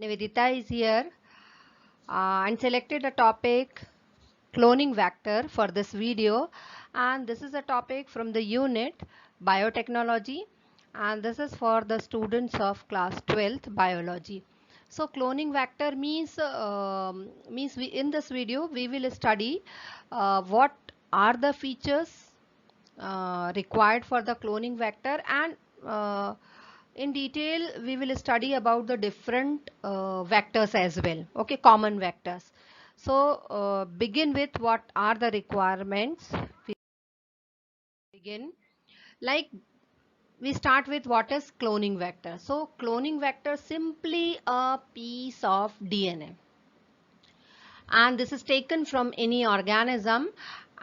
Nivedita is here and selected a topic cloning vector for this video, and this is a topic from the unit biotechnology, and this is for the students of class 12th biology. So cloning vector means in this video we will study what are the features required for the cloning vector, and in detail we will study about the different vectors as well, okay, common vectors. So begin with what are the requirements. We begin like we start with what is cloning vector. So cloning vector simply a piece of DNA, and this is taken from any organism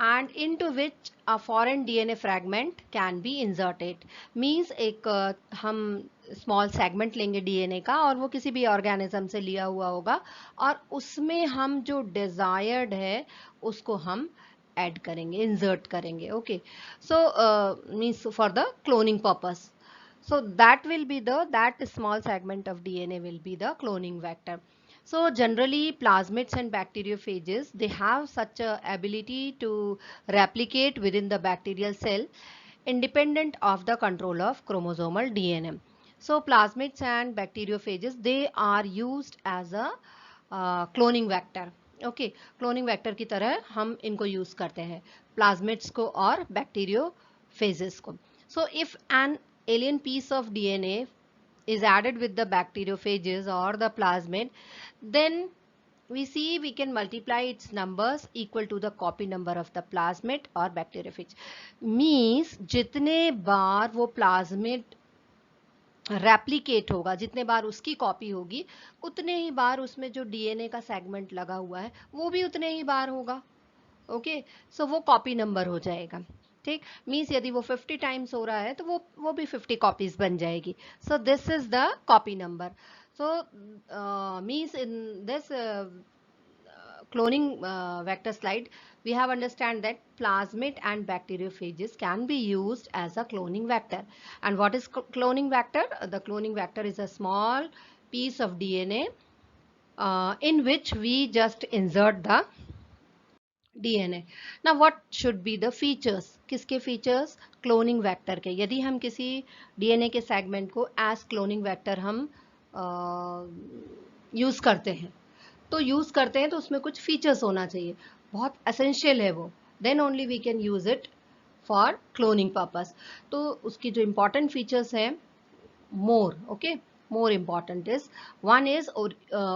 and into which a foreign DNA fragment can be inserted. Means एक हम small segment लेंगे DNA का और वो किसी भी organism से लिया हुआ होगा और उसमें हम जो desired है उसको हम add करेंगे, insert करेंगे. Okay, so means for the cloning purpose. So that small segment of DNA will be the cloning vector. So generally plasmids and bacteriophages, they have such a ability to replicate within the bacterial cell independent of the control of chromosomal DNA. So plasmids and bacteriophages, they are used as a cloning vector. Okay, cloning vector की तरह हम इनको use करते हैं plasmids को और bacteriophages को. So if an alien piece of DNA is added with the bacteriophages or the plasmid, then we can multiply its numbers equal to the copy number of the plasmid or bacteriophage. Means जितने बार वो plasmid replicate होगा, जितने बार उसकी copy होगी उतने ही बार उसमें जो DNA का सेगमेंट लगा हुआ है वो भी उतने ही बार होगा. ओके, सो वो कॉपी नंबर हो जाएगा. ठीक, मीन्स यदि वो 50 टाइम्स हो रहा है तो वो भी 50 कॉपीज बन जाएगी. So this is the copy number. So means in this cloning vector slide we have understand that plasmid and bacteriophages can be used as a cloning vector. And what is cloning vector? The cloning vector is a small piece of DNA in which we just insert the DNA. Now what should be the features? किसके features? Cloning vector के. यदि हम किसी DNA के segment को as cloning vector हम use करते हैं तो उसमें कुछ features होना चाहिए, बहुत essential है वो. Then only we can use it for cloning purpose. तो उसकी जो important features हैं more, okay, more important is one is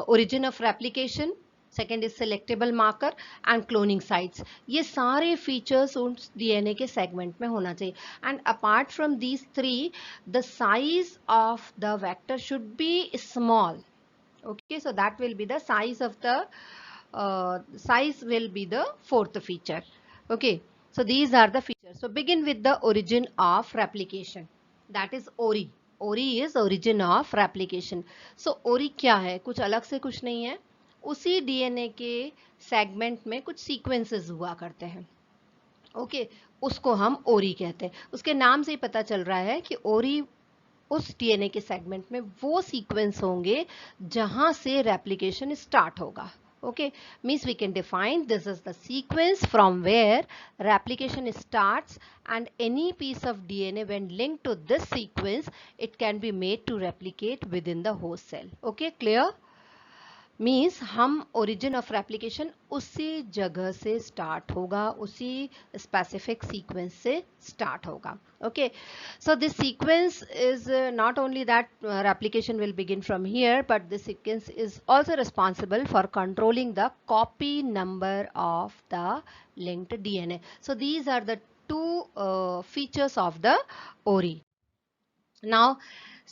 origin of replication, second is selectable marker and cloning sites. ये सारे features उस DNA के segment में होना चाहिए. And apart from these three, the size of the vector should be small. Okay, so that will be the size of the size will be the fourth feature. Okay, so these are the features. So begin with the origin of replication, that is ORI. ORI is origin of replication. So ORI क्या है? कुछ अलग से कुछ नहीं है, उसी DNA के segment में कुछ sequences हुआ करते हैं. ओके, उसको हम ORI कहते हैं. उसके नाम से ही पता चल रहा है कि ORI उस डीएनए के सेगमेंट में वो सीक्वेंस होंगे जहां से रेप्लिकेशन स्टार्ट होगा. Okay, means we can define this as the sequence from where replication starts, and any piece of DNA when linked to this sequence, it can be made to replicate within the host cell. Okay, clear? Means हम origin of replication उसी जगह से start होगा, उसी specific sequence से start होगा. Okay, so this sequence is not only that replication will begin from here, but this sequence is also responsible for controlling the copy number of the linked DNA. So these are the two features of the ORI. Now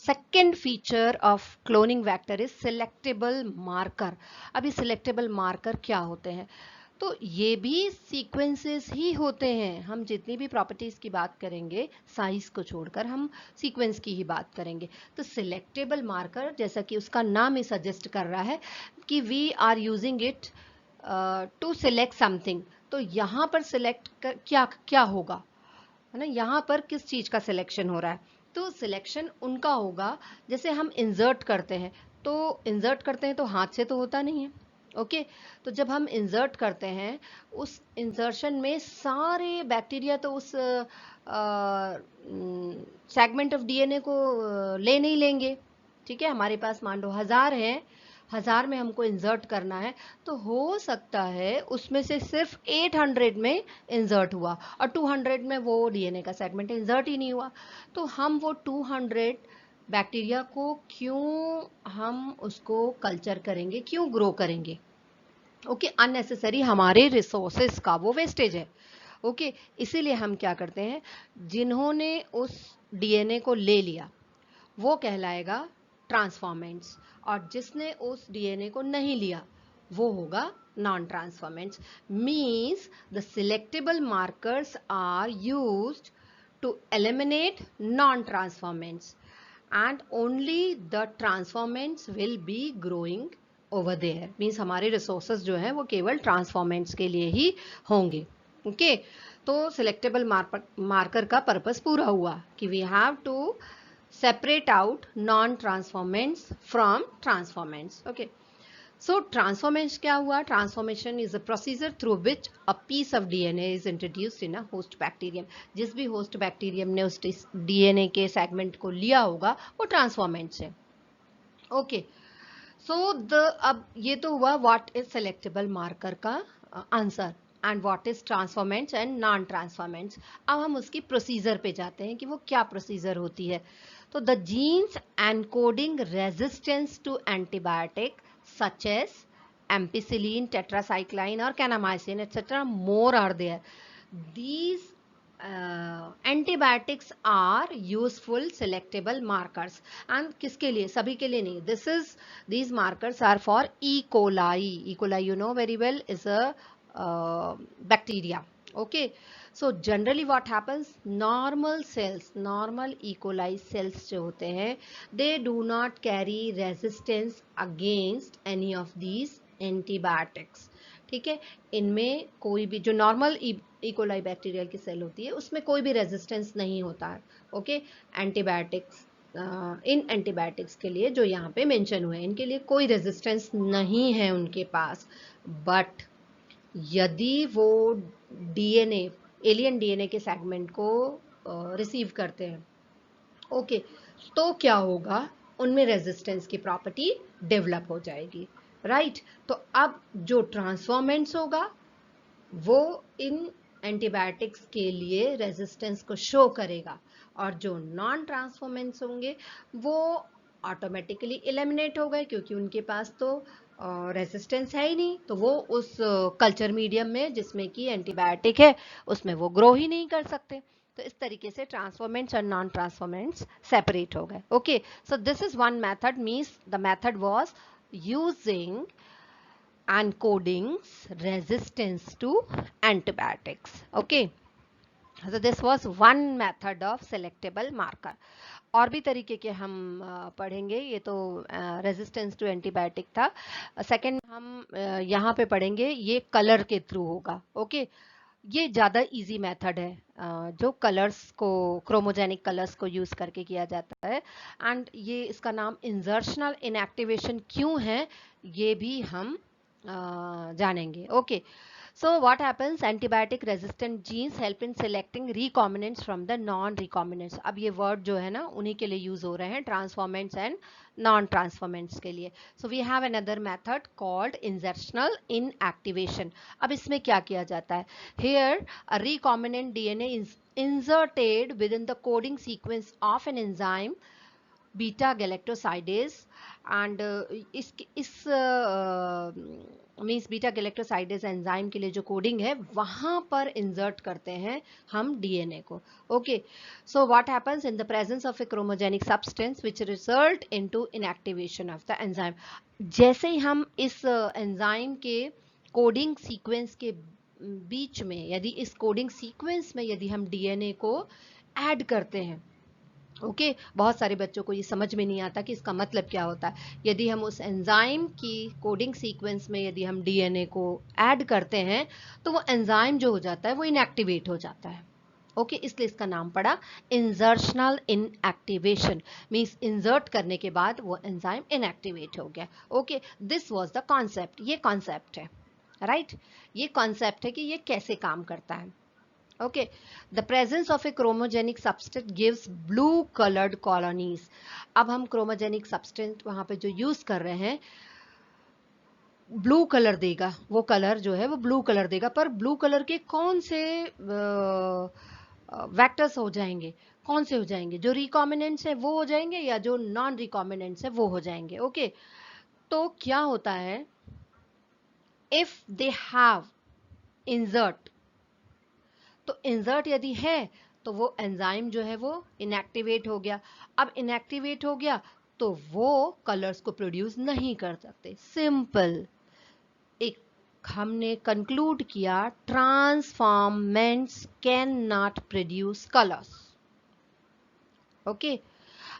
second feature of cloning vector is selectable marker. अभी selectable marker क्या होते हैं? तो ये भी sequences ही होते हैं. हम जितनी भी प्रॉपर्टीज की बात करेंगे साइज को छोड़कर हम सीक्वेंस की ही बात करेंगे. तो सिलेक्टेबल मार्कर, जैसा कि उसका नाम ही सजेस्ट कर रहा है कि we are using it to select something. तो यहाँ पर सिलेक्ट क्या क्या होगा, है ना, यहाँ पर किस चीज का सिलेक्शन हो रहा है? तो सिलेक्शन उनका होगा जैसे हम इंसर्ट करते हैं. तो इंसर्ट करते हैं तो हाथ से तो होता नहीं है। ओके, तो जब हम इंसर्ट करते हैं उस इंसर्शन में सारे बैक्टीरिया तो उस सेगमेंट ऑफ डीएनए को ले नहीं लेंगे। ठीक है, हमारे पास मान लो 1000 हैं, 1000 में हमको इंसर्ट करना है, तो हो सकता है उसमें से सिर्फ 800 में इंसर्ट हुआ और 200 में वो डीएनए का सेगमेंट इंसर्ट ही नहीं हुआ। तो हम वो 200 बैक्टीरिया को क्यों हम उसको कल्चर करेंगे, क्यों ग्रो करेंगे? ओके, अननेसेसरी हमारे रिसोर्सेस का वो वेस्टेज है। ओके, इसीलिए हम क्या करते हैं, जिन्होंने उस डीएनए को ले लिया वो कहलाएगा ट्रांसफॉर्मेंट्स, और जिसने उस डीएनए को नहीं लिया वो होगा non transformants. Means the selectable markers are used to eliminate non-transformants, and only the transformants will be growing over there. Means हमारे resources जो हैं वो केवल transformants के लिए ही होंगे। ओके, तो selectable marker का पर्पस पूरा हुआ कि we have to separate out non-transformants from transformants. Okay. So transformation क्या हुआ? Transformation is a procedure through which a piece of DNA is introduced in a host bacterium. जिस भी host bacterium ने उस DNA के segment को लिया होगा वो transformants है। Okay. So अब ये तो हुआ what is selectable marker का answer and what is transformants and non transformants. अब हम उसकी procedure पे जाते हैं कि वो क्या procedure होती है। तो the genes encoding resistance to antibiotic such as ampicillin, tetracycline or kanamycin etc. more are there. These antibiotics are useful selectable markers and किसके लिए? सभी के लिए नहीं. These markers are for E. coli. E. coli you know very well is a bacteria. Okay, so generally what happens, normal cells, normal E. coli cells जो होते हैं, they do not carry resistance against any of these antibiotics. ठीक है, इनमें कोई भी जो normal E coli bacterial की सेल होती है उसमें कोई भी रेजिस्टेंस नहीं होता है। ओके, एंटीबायोटिक्स, इन एंटीबायोटिक्स के लिए जो यहाँ पे मेंशन हुए हैं इनके लिए कोई रेजिस्टेंस नहीं है उनके पास। बट यदि वो डीएनए, एलियन डीएनए के सेगमेंट को रिसीव करते हैं, ओके, तो क्या होगा, उनमें रेजिस्टेंस की प्रॉपर्टी डेवलप हो जाएगी। राइट, तो अब जो ट्रांसफॉर्मेंट्स होगा वो इन एंटीबायोटिक्स के लिए रेजिस्टेंस को शो करेगा, और जो नॉन ट्रांसफॉर्मेंट्स होंगे वो ऑटोमेटिकली एलिमिनेट हो गए क्योंकि उनके पास तो रेजिस्टेंस है ही नहीं, तो वो उस कल्चर मीडियम में जिसमें कि एंटीबायोटिक है उसमें वो ग्रो ही नहीं कर सकते। तो इस तरीके से ट्रांसफॉर्मेंट्स और नॉन ट्रांसफॉर्मेंट्स सेपरेट हो गए। Okay, so this is one method, means the method was using encoding's resistance to antibiotics. Okay, so this was one method of selectable marker. और भी तरीके के हम पढ़ेंगे, ये तो रेजिस्टेंस टू एंटीबायोटिक था। सेकंड हम यहाँ पे पढ़ेंगे, ये कलर के थ्रू होगा। ओके, ये ज़्यादा इजी मेथड है जो कलर्स को, क्रोमोजेनिक कलर्स को यूज़ करके किया जाता है। एंड ये इसका नाम इंजर्शनल इनएक्टिवेशन क्यों है ये भी हम जानेंगे। Okay, so what happens, antibiotic resistant genes help in selecting recombinants from the non recombinants. अब ये word जो है ना उन्हीं के लिए यूज हो रहे हैं, transformants and non transformants के लिए। so we have another method called insertional inactivation. अब इसमें क्या किया जाता है, here a recombinant DNA is inserted within the coding sequence of an enzyme beta galactosidase, and इस मीन्स बीटा गैलेक्टोसाइडेज एंजाइम के लिए जो कोडिंग है वहां पर इंसर्ट करते हैं हम डीएनए को। Okay, so what happens in the presence of A chromogenic substance which result into inactivation of the enzyme. जैसे ही हम इस एंजाइम के कोडिंग सीक्वेंस के बीच में, यदि इस कोडिंग सीक्वेंस में यदि हम डीएनए को ऐड करते हैं, ओके, बहुत सारे बच्चों को ये समझ में नहीं आता कि इसका मतलब क्या होता है। यदि हम उस एंजाइम की कोडिंग सीक्वेंस में यदि हम डीएनए को ऐड करते हैं तो वो एंजाइम जो हो जाता है वो इनएक्टिवेट हो जाता है। ओके, इसलिए इसका नाम पड़ा इंजर्शनल इनएक्टिवेशन, मींस इंसर्ट करने के बाद वो एंजाइम इनएक्टिवेट हो गया। Okay, this was the concept, ये कॉन्सेप्ट है, राइट ये कॉन्सेप्ट है कि ये कैसे काम करता है। Okay, the presence of A chromogenic substance gives blue coloured colonies. अब हम क्रोमोजेनिक सब्सटेंस वहां पे जो यूज कर रहे हैं ब्लू कलर देगा, वो कलर जो है वो ब्लू कलर देगा, पर ब्लू कलर के कौन से वेक्टर्स हो जाएंगे, कौन से हो जाएंगे, जो रिकॉम्बिनेंट्स है वो हो जाएंगे या जो नॉन रिकॉम्बिनेंट्स है वो हो जाएंगे। ओके, तो क्या होता है, इफ दे हैव इंसर्ट, तो इंसर्ट यदि है तो वो एंजाइम जो है वो इनएक्टिवेट हो गया। अब इनएक्टिवेट हो गया तो वो कलर्स को प्रोड्यूस नहीं कर सकते, सिंपल। एक हमने कंक्लूड किया, transformants can not produce colours. Okay,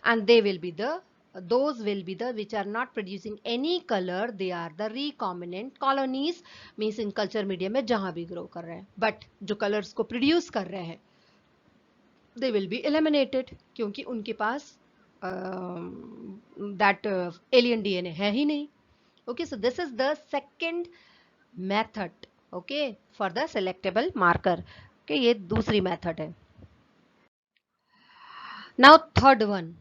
and they will be the, those will be the which are not producing any color, they are the recombinant colonies, means in culture medium में जहां भी grow कर रहे हैं, but जो colors को produce कर रहे हैं they will be eliminated, क्योंकि उनके पास that alien DNA है ही नहीं। okay, so this is the second method, okay, for the selectable marker। okay, ये दूसरी method है। now third one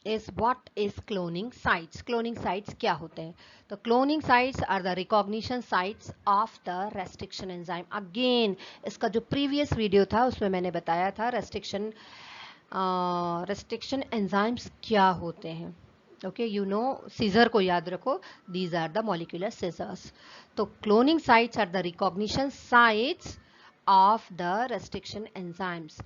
is what is cloning sites। cloning sites क्या होते हैं? तो cloning sites are the recognition sites of the restriction enzyme। again इसका जो previous video था उसमें मैंने बताया था restriction enzymes क्या होते हैं। okay, you know scissor को याद रखो, these are the molecular scissors। तो cloning sites are the recognition sites of the restriction enzymes।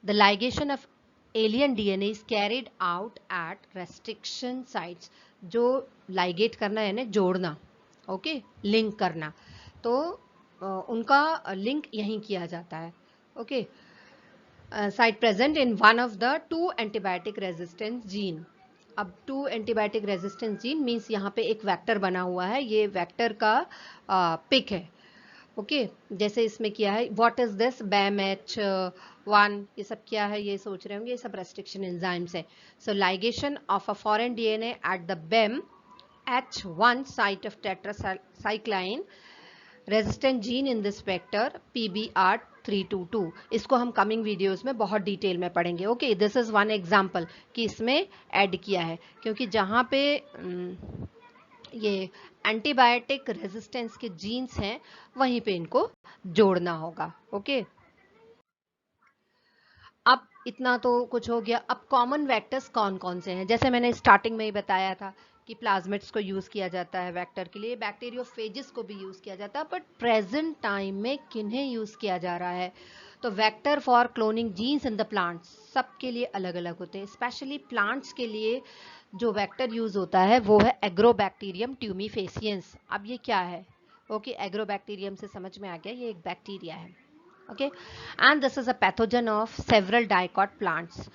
the ligation of alien DNA is carried out at restriction sites। जो ligate करना यानी जोड़ना, okay, link करना, तो उनका लिंक यहीं किया जाता है। Okay, site present in one of the two antibiotic resistance gene. अब two antibiotic resistance gene means यहाँ पे एक वेक्टर बना हुआ है, ये वेक्टर का पिक है। ओके, जैसे इसमें किया है, व्हाट इज दिस, BAMH1, ये सब क्या है ये सोच रहे होंगे, ये सब रेस्ट्रिक्शन एंजाइम्स है। So ligation of a foreign DNA at the BAMH1 site of tetracycline resistant gene in this vector PBR322। इसको हम कमिंग वीडियोस में बहुत डिटेल में पढ़ेंगे। Okay, this is one example कि इसमें ऐड किया है, क्योंकि जहां पे ये एंटीबायोटिक रेजिस्टेंस के जीन्स हैं वहीं पे इनको जोड़ना होगा। ओके, अब इतना तो कुछ हो गया। अब कॉमन वेक्टर्स कौन कौन से हैं? जैसे मैंने स्टार्टिंग में ही बताया था कि प्लाज्मिड्स को यूज किया जाता है वेक्टर के लिए, बैक्टीरियोफेजेस को भी यूज किया जाता है, बट प्रेजेंट टाइम में किन्हें यूज किया जा रहा है? तो vector for cloning genes in the plants सबके लिए अलग अलग होते हैं। स्पेशली प्लांट्स के लिए जो वेक्टर यूज होता है वो है एग्रोबैक्टीरियम ट्यूमीफेसियंस। अब ये क्या है? ओके, एग्रोबैक्टीरियम से समझ में आ गया, ये एक बैक्टीरिया है। Okay, and this is a pathogen of several dicot plants.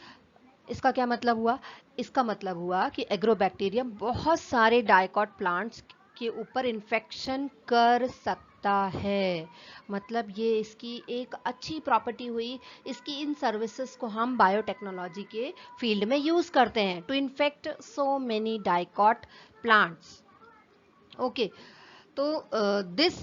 इसका क्या मतलब हुआ? इसका मतलब हुआ कि एग्रोबैक्टीरियम बहुत सारे डाइकॉट प्लांट्स के ऊपर इन्फेक्शन कर सकता है। मतलब ये इसकी एक अच्छी प्रॉपर्टी हुई। इसकी इन सर्विसेज को हम बायोटेक्नोलॉजी के फील्ड में यूज करते हैं to infect so many dicot plants. Okay, तो this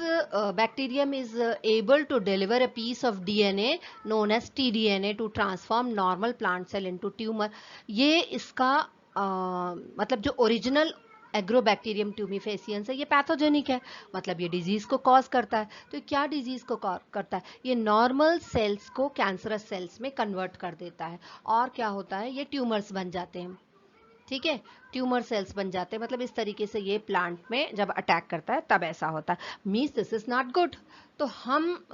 bacterium is able to deliver a piece of DNA known as tDNA to transform normal plant cell into tumor। ये इसका मतलब जो ओरिजिनल एग्रोबैक्टीरियम ट्यूमीफेसियंस है ये pathogenic है, मतलब ये डिजीज को कॉज करता है। तो क्या डिजीज को करता है? ये नॉर्मल सेल्स को कैंसरस सेल्स में कन्वर्ट कर देता है, और क्या होता है, ये ट्यूमर्स बन जाते हैं। ठीक है, ट्यूमर सेल्स बन जाते हैं, मतलब इस तरीके से ये प्लांट में जब अटैक करता है तब ऐसा होता है। Means this is not good. तो हम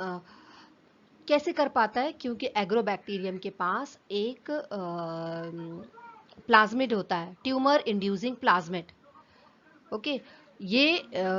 कैसे कर पाता है? क्योंकि एग्रोबैक्टीरियम के पास एक प्लाज्मिड होता है, ट्यूमर इंड्यूसिंग प्लाज्मिड। ओके, ये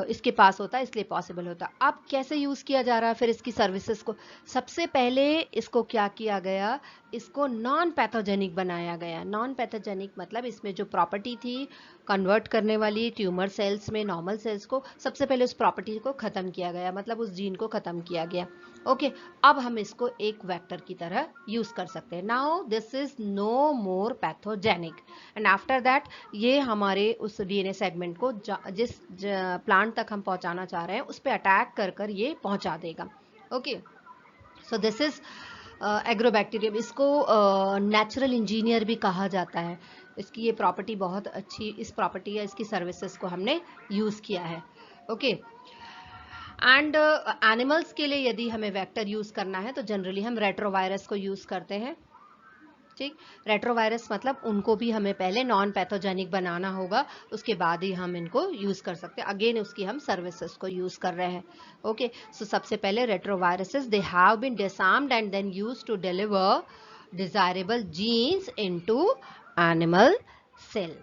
इसके पास होता है, इसलिए पॉसिबल होता है। अब कैसे यूज किया जा रहा है फिर इसकी सर्विसेज को? सबसे पहले इसको क्या किया गया, इसको नॉन पैथोजेनिक बनाया गया। नॉन पैथोजेनिक मतलब इसमें जो प्रॉपर्टी थी कन्वर्ट करने वाली ट्यूमर सेल्स में नॉर्मल सेल्स को सबसे पहले उस प्रॉपर्टी को खत्म किया गया, मतलब उस जीन को खत्म किया गया। ओके, अब हम इसको एक वेक्टर की तरह यूज कर सकते हैं। Now this is no more pathogenic and after that ये हमारे उस डीएनए सेगमेंट को जिस प्लांट तक हम पहुंचाना चाह रहे हैं उस पर अटैक कर कर ये पहुंचा देगा। Okay, so this is agrobacterium. इसको नेचुरल इंजीनियर भी कहा जाता है। इसकी ये प्रॉपर्टी बहुत अच्छी, इस प्रॉपर्टी या इसकी सर्विसेज को हमने यूज किया है। ओके, एंड एनिमल्स के लिए यदि हमें वेक्टर यूज करना है तो जनरली हम रेट्रोवायरस को यूज करते हैं। ठीक, रेट्रोवायरस मतलब उनको भी हमें पहले नॉन पैथोजेनिक बनाना होगा, उसके बाद ही हम इनको यूज कर सकते हैं। अगेन उसकी हम सर्विसेज को यूज कर रहे हैं। ओके, सो सबसे पहले retroviruses they have been disarmed and then used to deliver desirable genes into animal cell.